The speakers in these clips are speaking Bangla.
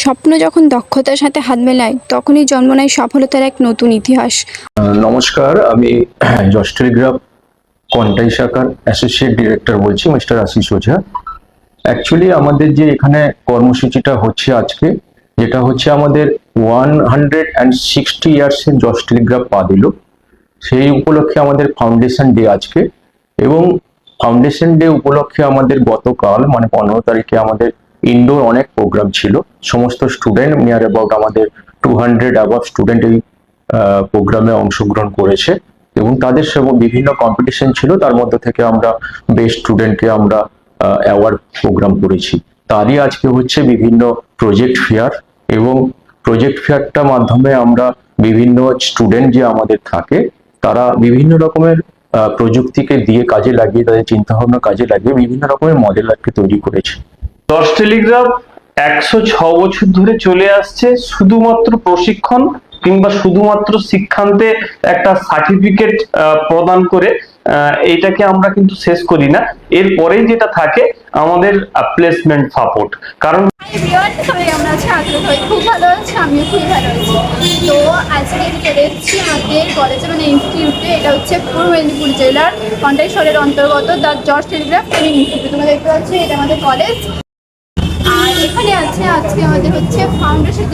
স্বপ্ন যখন দক্ষতার সাথে হাত মেলায় তখনই জন্ম নেয় সফলতার এক নতুন ইতিহাস। নমস্কার, আমি যশ টেলিগ্রাফ কন্টাই শাখার অ্যাসোসিয়েট ডিরেক্টর বলছি, মিস্টার আশিস ওঝা। অ্যাকচুয়ালি আমাদের যে এখানে কর্মসূচিটা হচ্ছে আজকে, যেটা হচ্ছে আমাদের 160 ইয়ার্সের যশ টেলিগ্রাফ পা দিল, সেই উপলক্ষে আমাদের ফাউন্ডেশন ডে আজকে। এবং ফাউন্ডেশন ডে উপলক্ষে আমাদের গতকাল মানে 15 তারিখে আমাদের ইনডোর অনেক প্রোগ্রাম ছিল। সমস্ত স্টুডেন্ট নিয়ার অ্যাবাউট আমাদের 200 অ্যাবাভ স্টুডেন্ট এই প্রোগ্রামে অংশগ্রহণ করেছে এবং তাদের সব বিভিন্ন কম্পিটিশন ছিল। তার মধ্যে থেকে আমরা বেস্ট স্টুডেন্টকে আমরা অ্যাওয়ার্ড প্রোগ্রাম করেছি। তারই আজকে হচ্ছে বিভিন্ন প্রজেক্ট ফেয়ার, এবং প্রজেক্ট ফেয়ারটার মাধ্যমে আমরা বিভিন্ন স্টুডেন্ট যে আমাদের থাকে তারা বিভিন্ন রকমের প্রযুক্তিকে দিয়ে কাজে লাগিয়ে, তাদের চিন্তা ভাবনা কাজে লাগিয়ে বিভিন্ন রকমের মডেল আজকে তৈরি করেছে। যশ টেলিগ্রাফ 106 বছর ধরে চলে আসছে শুধুমাত্র প্রশিক্ষণ কিংবা শুধুমাত্র শিক্ষান্তে একটা সার্টিফিকেট প্রদান করে। এইটাকে আমরা কিন্তু শেষ করি না, এরপরেই যেটা থাকে আমাদের প্লেসমেন্ট সাপোর্ট। কারণ খুব ভালো আছে, আমিও খুবই ভালো আছি। তো আজকে চলে এসেছি আমাদের কলেজে মানে ইনস্টিটিউটে। এটা হচ্ছে পূর্ব মেদিনীপুর জেলার কন্টাই শহরের অন্তর্গত the Yash Telegraph training institute. তোমরা দেখতে পাচ্ছ এটা আমাদের কলেজ। আর এখানে আছে আজকে আমাদের হচ্ছে ফাউন্ডেশন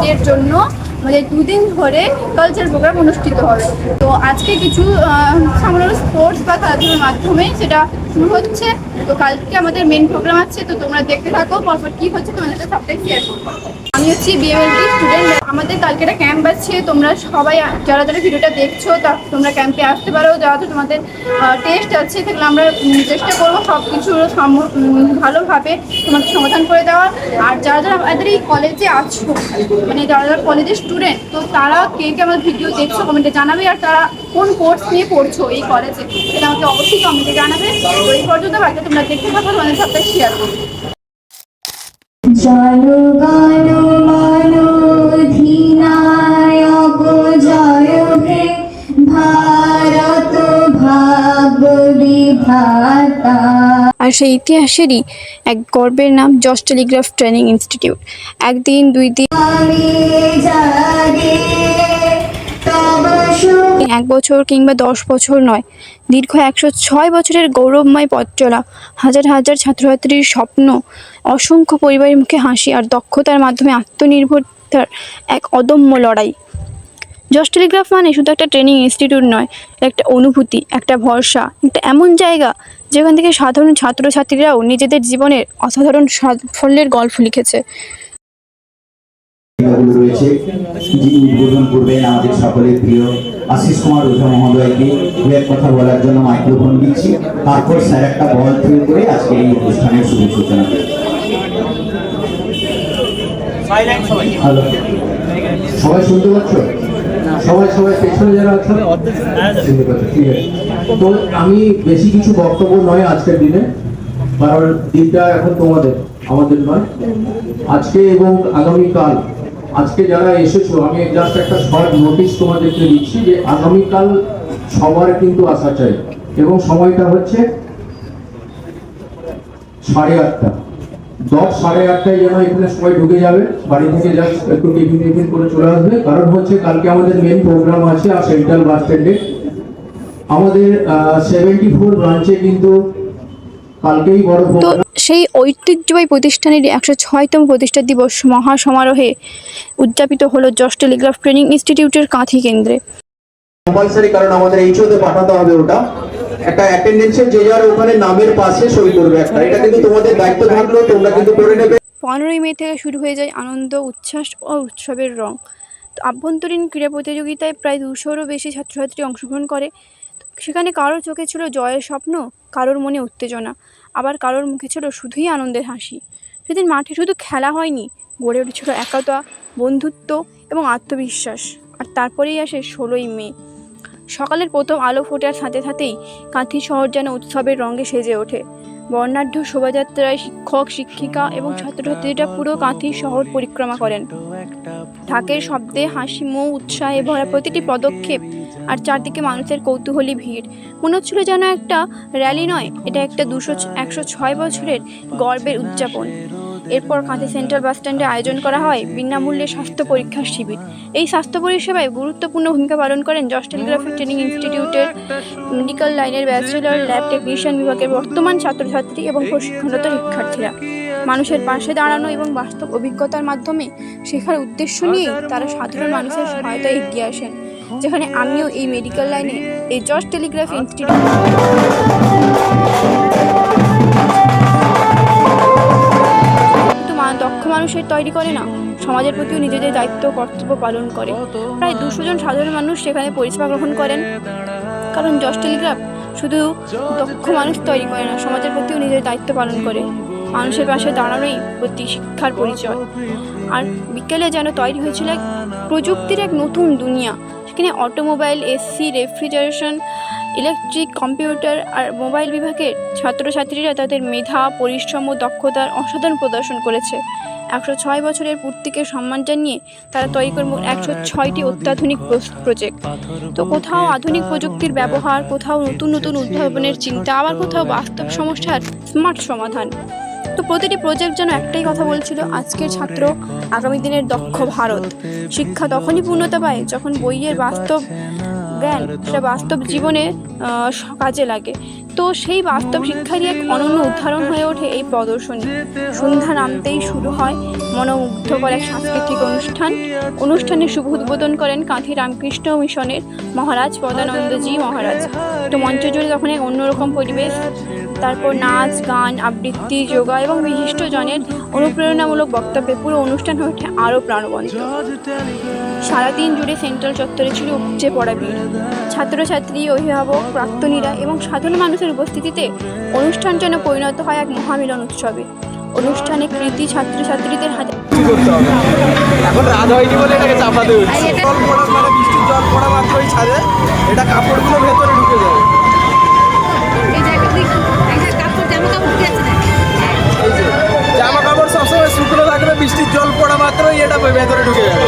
ডের জন্য আমাদের 2 দিন ধরে কালচার প্রোগ্রাম অনুষ্ঠিত হবে। তো আজকে কিছু সামান্য স্পোর্টস বা খেলাধুলার মাধ্যমে সেটা শুরু হচ্ছে। তো কালকে আমাদের মেন প্রোগ্রাম আছে, তো তোমরা দেখতে থাকো পরপর কি হচ্ছে, তোমাদের সাথে সবটাই শেয়ার করবো। আমি হচ্ছি বিএমএলটি স্টুডেন্ট। আমাদের কালকে একটা ক্যাম্প আছে, তোমরা সবাই যারা যারা ভিডিওটা দেখছো তা তোমরা ক্যাম্পে আসতে পারো। যারা তোমাদের টেস্ট আছে সেগুলো আমরা চেষ্টা করবো সব কিছু ভালোভাবে তোমাদের সমাধান করে দেওয়ার। আর যারা যারা আমাদের এই কলেজে আছো মানে যারা যারা কলেজের স্টুডেন্ট, তো তারা কে কে আমার ভিডিও দেখছো কমেন্টে জানাবে। আর তারা কোন কোর্স নিয়ে পড়ছো এই কলেজে সেটা আমাকে অবশ্যই কমেন্টে জানাবে। তো এই পর্যন্ত বাকি তোমরা দেখতে থাকো, তোমাদের সবটাই শেয়ার করবো। জয় গান মানধিনায়ক জয় হে ভারত ভাব বিধাতা। আর সেই ইতিহাসেরই এক গর্বের নাম যশ টেলিগ্রাফ ট্রেনিং ইনস্টিটিউট। একদিন 2 দিন 1 বছর কিংবা 10 বছর নয়, দীর্ঘ 106 বছরের গৌরবময় পথ চলা, হাজার হাজার ছাত্রছাত্রীর স্বপ্ন, অসংখ্য পরিবারের মুখে হাসি আর দক্ষতার মাধ্যমে আত্মনির্ভরতার এক অদম্য লড়াই। যশ টেলিগ্রাফ মানে শুধু একটা ট্রেনিং ইনস্টিটিউট নয়, একটা অনুভূতি, একটা ভরসা, একটা এমন জায়গা যেখান থেকে সাধারণ ছাত্রছাত্রীরাও নিজেদের জীবনের অসাধারণ সাফল্যের গল্প লিখেছে। রয়েছে যিনি উদ্বোধন করবেন আমাদের সকলের প্রিয় আশিস কুমার ওঝা মহোদয়কে দু এক কথা বলার জন্য মাইক্রোফোন দিচ্ছি। তারপর স্যার একটা বল থ্রো করে আজকে এই অনুষ্ঠানের শুভ সূচনা করবেন। হ্যালো, সবাই শুনতে পাচ্ছ? সবাই পেছনে যারা আছো শুনতে পাচ্ছ? ঠিক আছে। তো আমি বেশি কিছু বক্তব্য নয় আজকের দিনে, কারণ দিনটা এখন তোমাদের, আমাদের নয়। আজকে এবং আগামীকাল, আজকে যারা এসেছো আমি জাস্ট একটা শর্ট নোটিশ তোমাদেরকে দিচ্ছি যে আগামীকাল সবার কিন্তু আসা চাই, এবং সময়টা হচ্ছে 8:30। 8:30 যেন এখানে সবাই ঢুকে যাবে, বাড়ি থেকে জাস্ট একটু টিফিন করে চলে আসবে। কারণ হচ্ছে কালকে আমাদের মেন প্রোগ্রাম আছে আর সেন্ট্রাল বাস স্ট্যান্ডে আমাদের 74 ব্রাঞ্চে কিন্তু কালকেই বড় প্রোগ্রাম। সেই ঐতিহ্যবাহী প্রতিষ্ঠানের 106তম প্রতিষ্ঠা দিবস মহা সমারোহে উদযাপিত হলো যশ টেলিগ্রাফ ট্রেনিং ইনস্টিটিউটের কাঁথি কেন্দ্রে। কম্পালসারি, কারণ আমাদের এইচওতে পাঠাতে হবে ওটা একটা অ্যাটেন্ডেন্সের, যে যার ওখানে নামের পাশে সই করবে একটা। এটা কিন্তু তোমাদের দায়িত্ব থাকলো, তোমরা কিন্তু করে নেবে। 15ই মে থেকে শুরু হয়ে যায় আনন্দ, উচ্ছ্বাস ও উৎসবের রং। তো আভ্যন্তরীণ ক্রীড়া প্রতিযোগিতায় প্রায় 200রও বেশি ছাত্রছাত্রী অংশগ্রহণ করে। সেখানে কারোর চোখে ছিল জয়ের স্বপ্ন, কারোর মনে উত্তেজনা, আবার কারোর মুখে ছিল শুধুই আনন্দের হাসি। সেদিন মাঠে শুধু খেলা হয়নি, গড়ে উঠেছিল একতা, বন্ধুত্ব এবং আত্মবিশ্বাস। আর তারপরেই আসে 16ই মে। সকালের প্রথম আলো ফোটার সাথে সাথেই কাঁথি শহর যেন উৎসবের রঙে সেজে ওঠে। বর্ণাঢ্য শোভাযাত্রায় শিক্ষক, শিক্ষিকা এবং ছাত্রছাত্রীরা পুরো কাঁথি শহর পরিক্রমা করেন। ঢাকের শব্দে, হাসি মুখ, উৎসাহে ভরা প্রতিটি পদক্ষেপ, আর চারদিকে মানুষের কৌতূহলী ভিড়। মনে হচ্ছিল যেন একটা র্যালি নয়, এটা একটা 106 বছরের গর্বের উদযাপন। এরপর কাঁথি সেন্ট্রাল বাস স্ট্যান্ডে আয়োজন করা হয় বিনামূল্যে স্বাস্থ্য পরীক্ষার শিবির। এই স্বাস্থ্য পরিষেবায় গুরুত্বপূর্ণ ভূমিকা পালন করেন জর্জ টেলিগ্রাফিক ট্রেনিং ইনস্টিটিউটের মেডিকেল লাইনের ব্যাচেলর ল্যাব টেকনিশিয়ান বিভাগের বর্তমান ছাত্রছাত্রী এবং প্রশিক্ষণরত শিক্ষার্থীরা। মানুষের পাশে দাঁড়ানো এবং বাস্তব অভিজ্ঞতার মাধ্যমে শেখার উদ্দেশ্য নিয়ে তারা সাধারণ মানুষের সহায়তায় এগিয়ে আসেন, যেখানে আমিও এই মেডিকেল লাইনে এই জর্জ টেলিগ্রাফি ইনস্টিটিউট দক্ষ মানুষের তৈরি করে না, সমাজের প্রতিও নিজেদের দায়িত্ব কর্তব্য পালন করে। প্রায় 200 জন সাধারণ মানুষ সেখানে পরিষেবা গ্রহণ করেন, কারণ জর্জ টেলিগ্রাফ শুধু দক্ষ মানুষ তৈরি করে না, সমাজের প্রতিও নিজের দায়িত্ব পালন করে। মানুষের পাশে দাঁড়ানোই প্রতি শিক্ষার পরিচয়। আর বিকেলে যেন তৈরি হয়েছিল প্রযুক্তির এক নতুন দুনিয়া। সেখানে automobile, AC, refrigeration, electric, computer আর মোবাইল বিভাগের ছাত্রছাত্রীরা তাদের মেধা, পরিশ্রম ও দক্ষতার অসাধারণ প্রদর্শন করেছে। 106 বছরের পূর্তিকে সম্মান জানিয়ে তারা তৈরি করে 106টি অত্যাধুনিক প্রজেক্ট। তো কোথাও আধুনিক প্রযুক্তির ব্যবহার, কোথাও নতুন নতুন উদ্ভাবনের চিন্তা, আবার কোথাও বাস্তব সমস্যার স্মার্ট সমাধান। তো প্রতিটি প্রজেক্ট যেন একটাই কথা বলছিল, আজকের ছাত্র আগামী দিনের দক্ষ ভারত। শিক্ষা তখনই পূর্ণতা পায় যখন বইয়ের বাস্তব জ্ঞান সেটা বাস্তব জীবনে কাজে লাগে। তো সেই বাস্তব শিক্ষারই এক অনন্য উদাহরণ হয়ে ওঠে এই প্রদর্শনী। সন্ধ্যা নামতেই শুরু হয় মনোমুগ্ধকর এক সাংস্কৃতিক অনুষ্ঠানের শুভ উদ্বোধন করেন কাঁথি রামকৃষ্ণ মিশনের মহারাজ পদানন্দজি মহারাজ। তো মঞ্চ জুড়ে তখন এক অন্যরকম পরিবেশ, তারপর নাচ, গান, আবৃত্তি, যোগা এবং বিশিষ্ট জনের অনুপ্রেরণামূলক বক্তব্যে পুরো অনুষ্ঠান হয়ে ওঠে আরও প্রাণবন্ত। সারাদিন জুড়ে সেন্ট্রাল চত্বরে ছিল উপচে পড়া ভিড়। ছাত্রছাত্রী, অভিভাবক, প্রাক্তনীরা এবং সাধারণ মানুষের উপস্থিতিতে অনুষ্ঠান যেন পরিণত হয় এক মহামিলন উৎসবে। অনুষ্ঠানে কৃতি ছাত্রছাত্রীদের হাতে এখন রাত হয়নি বলে এটাকে চাপাতে হচ্ছে। জল পড়া মানে বৃষ্টির জল পড়া মাত্রই ছাড়ে, এটা কাপড়গুলো ভেতরে ঢুকে যায়। জামা কাপড় সবসময় শুকনো থাকবে, বৃষ্টির জল পড়া মাত্রই এটা ভেতরে ঢুকে যাবে।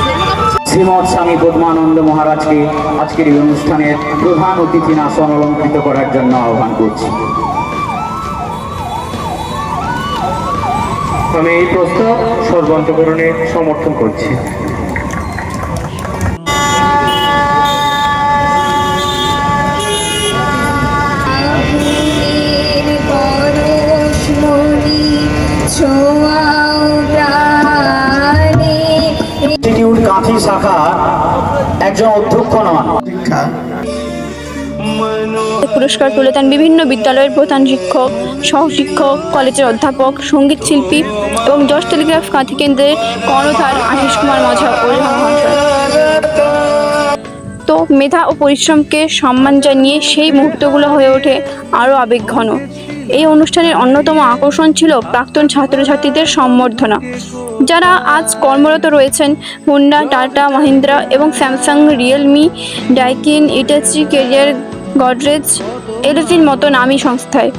শ্রীমৎ স্বামী পদ্মানন্দ মহারাজকে আজকের এই অনুষ্ঠানের প্রধান অতিথির আসন অলঙ্কৃত করার জন্য আহ্বান করছি। আমি এই প্রস্তাব সর্বান্তকরণে সমর্থন করছি। ইনস্টিটিউট কাঁথি শাখা একজন অধ্যক্ষ নন। পুরস্কার তুলে দেন বিভিন্ন বিদ্যালয়ের প্রধান শিক্ষক, সহশিক্ষক, কলেজের অধ্যাপক, সঙ্গীত শিল্পী এবং জর্জ টেলিগ্রাফ কাঁথি কেন্দ্রের কর্ণধার আশিস কুমার ওঝা মহাশয়। তো মেধা ও পরিশ্রমকে সম্মান জানিয়ে সেই মুহূর্তগুলো হয়ে ওঠে আরও আবেগঘন। এই অনুষ্ঠানের অন্যতম আকর্ষণ ছিল প্রাক্তন ছাত্রছাত্রীদের সম্বর্ধনা, যারা আজ কর্মরত রয়েছেন হোন্ডা, টাটা, মহিন্দ্রা এবং Samsung, Realme, Daikin, Hitachi, Carrier, Godrej, এলজির মতো নামী সংস্থায়।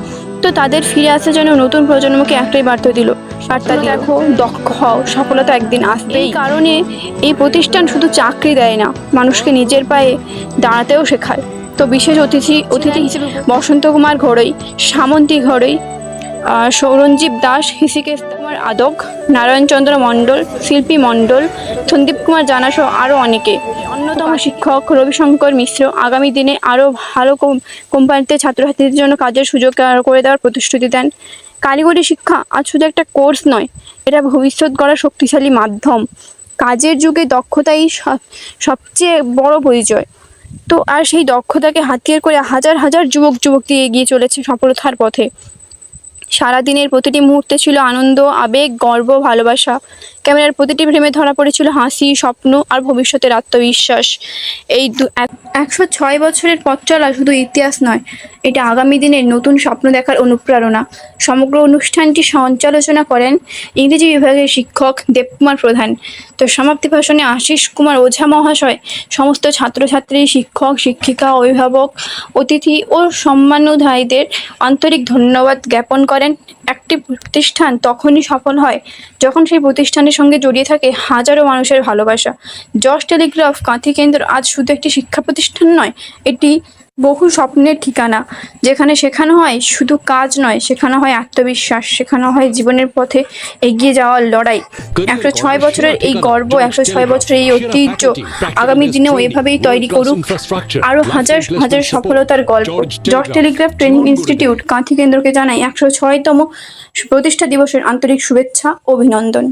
তো তাদের ফিরে আসে যেন নতুন প্রজন্মকে একটাই বার্তা দিল, দেখো, দক্ষ হও, সফলতা একদিন আসবে। এই কারণে এই প্রতিষ্ঠান শুধু চাকরি দেয় না, মানুষকে নিজের পায়ে দাঁড়াতেও শেখায়। তো বিশেষ অতিথি হিসেবে বসন্ত কুমার ঘড়ই, সামন্তী ঘড়ই, সৌরঞ্জীব দাস, হৃষিকেশ কুমার আদক, নারায়ণচন্দ্র মণ্ডল, শিল্পী মণ্ডল, সন্দীপ কুমার জানা সহ আরও অনেকে। অন্যতম শিক্ষক রবিশঙ্কর মিশ্র আগামী দিনে আরও ভালো কোম্পানিতে ছাত্রছাত্রীদের জন্য কাজের সুযোগ করে দেওয়ার প্রতিশ্রুতি দেন। কারিগরি শিক্ষা আজ শুধু একটা কোর্স নয়, এটা ভবিষ্যৎ গড়ার শক্তিশালী মাধ্যম। কাজের যুগে দক্ষতাই সবচেয়ে বড় পরিচয়। তো আর সেই দক্ষতাকে হাতিয়ার করে হাজার হাজার যুবক যুবতী এগিয়ে চলেছে সফলতার পথে। সারাদিনের প্রতিটি মুহূর্তে ছিল আনন্দ, আবেগ, গর্ব, ভালোবাসা। ক্যামেরার প্রতিটি ফ্রেমে ধরা পড়েছিল হাসি, স্বপ্ন আর ভবিষ্যতের আত্মবিশ্বাস। এই 106 বছরের পথ চলা শুধু ইতিহাস নয়, এটা আগামী দিনের নতুন স্বপ্ন দেখার অনুপ্রেরণা। সমগ্র অনুষ্ঠানটি সঞ্চালনা করেন ইংরেজি বিভাগের শিক্ষক দেবকুমার প্রধান। তো সমাপ্তি ভাষণে আশিস কুমার ওঝা মহাশয় সমস্ত ছাত্রছাত্রী, শিক্ষক, শিক্ষিকা, অভিভাবক, অতিথি ও সম্মানধারীদের আন্তরিক ধন্যবাদ জ্ঞাপন করেন। একটি প্রতিষ্ঠান তখনই সফল হয় যখন সেই প্রতিষ্ঠানের সঙ্গে জড়িয়ে থাকে হাজারো মানুষের ভালোবাসা। জর্জ টেলিগ্রাফ কাঁথি কেন্দ্র আজ শুধু একটি শিক্ষা প্রতিষ্ঠান নয়, এটি বহু স্বপ্নের ঠিকানা, যেখানে শেখানো হয় শুধু কাজ নয়, শেখানো হয় আত্মবিশ্বাস, শেখানো হয় জীবনের পথে এগিয়ে যাওয়ার লড়াই। 106 বছরের এই গর্ব, 106 বছরের এই ঐতিহ্য আগামী দিনেও এভাবেই তৈরি করুক আরও হাজার হাজার সফলতার গল্প। George Telegraph training institute Kanthi কেন্দ্রকে জানাই 106তম প্রতিষ্ঠা দিবসের আন্তরিক শুভেচ্ছা ও অভিনন্দন।